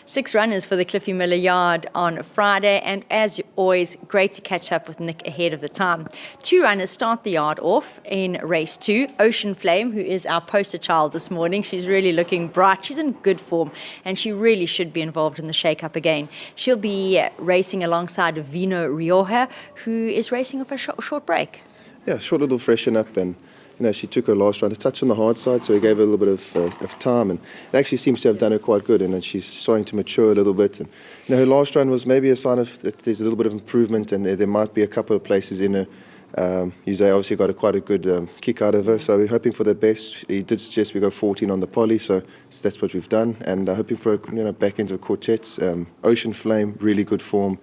6 runners for the Cliffy Miller Yard on Friday, and as always, great to catch up with Nick ahead of the time. 2 runners start the yard off in race 2. Ocean Flame, who is our poster child this morning, she's really looking bright. She's in good form, and she really should be involved in the shake-up again. She'll be racing alongside Vino Rioja, who is racing off a short break. Yeah, short little freshen up, and she took her last run a touch on the hard side, so we gave her a little bit of time, and it actually seems to have done her quite good, and then she's starting to mature a little bit. And her last run was maybe a sign of that there's a little bit of improvement, and there might be a couple of places in her. Jose obviously got quite a good kick out of her, so we're hoping for the best. He did suggest we go 14 on the poly, so that's what we've done, and hoping for back into the quartets. Ocean Flame, really good form.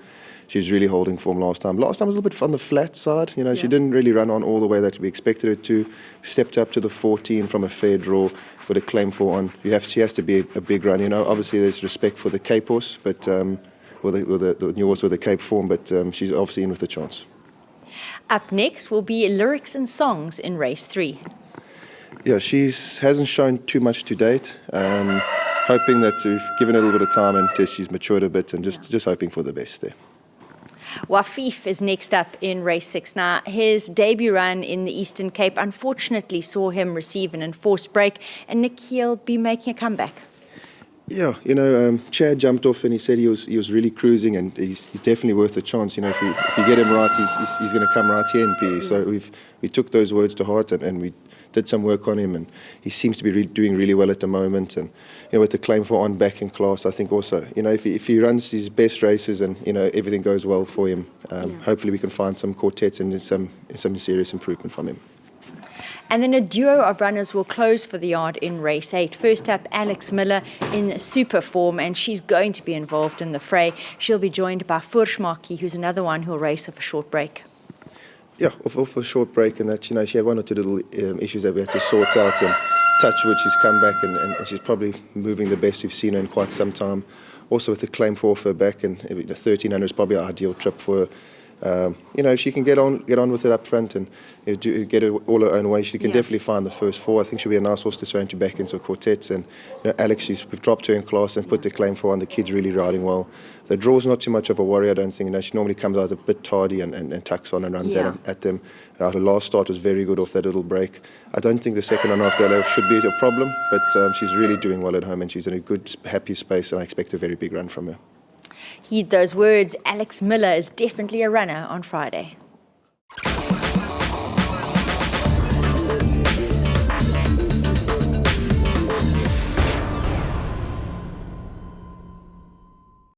She was really holding form last time. Last time was a little bit on the flat side. She didn't really run on all the way that we expected her to. Stepped up to the 14 from a fair draw with a claim 4 on. She has to be a big run. Obviously there's respect for the Cape horse, but the new horse with the Cape form, but she's obviously in with a chance. Up next will be Lyrics and Songs in race 3. Yeah, she hasn't shown too much to date. Hoping that we've given her a little bit of time and she's matured a bit, and just hoping for the best there. Wafif is next up in race 6. Now, his debut run in the Eastern Cape unfortunately saw him receive an enforced break, and Nick, he'll be making a comeback. Yeah, Chad jumped off and he said he was really cruising, and he's definitely worth a chance. If you get him right, he's going to come right here in PE. So we took those words to heart, and we did some work on him, and he seems to be doing really well at the moment. And with the claim for on back in class, I think also if he runs his best races and everything goes well for him, hopefully we can find some quartets and some serious improvement from him. And then a duo of runners will close for the yard in race 8. First up, Alex Miller in super form, and she's going to be involved in the fray. She'll be joined by Furshmaki, who's another one who'll race off a short break. Yeah, off a short break, and that she had 1 or 2 little issues that we had to sort out, and touch wood, she's come back and she's probably moving the best we've seen her in quite some time. Also with the claim for off her back, and the 1300 is probably an ideal trip for her. If she can get on with it up front and get it all her own way, she can definitely find the first 4. I think she'll be a nice horse to throw into back into quartets. And Alex, we've dropped her in class and put the claim 4 on. The kid's really riding well. The draw's not too much of a worry, I don't think. She normally comes out a bit tardy and tucks on and runs at them. Her last start was very good off that little break. I don't think the second run after that should be a problem, but she's really doing well at home, and she's in a good, happy space, and I expect a very big run from her. Heed those words. Alex Miller is definitely a runner on Friday.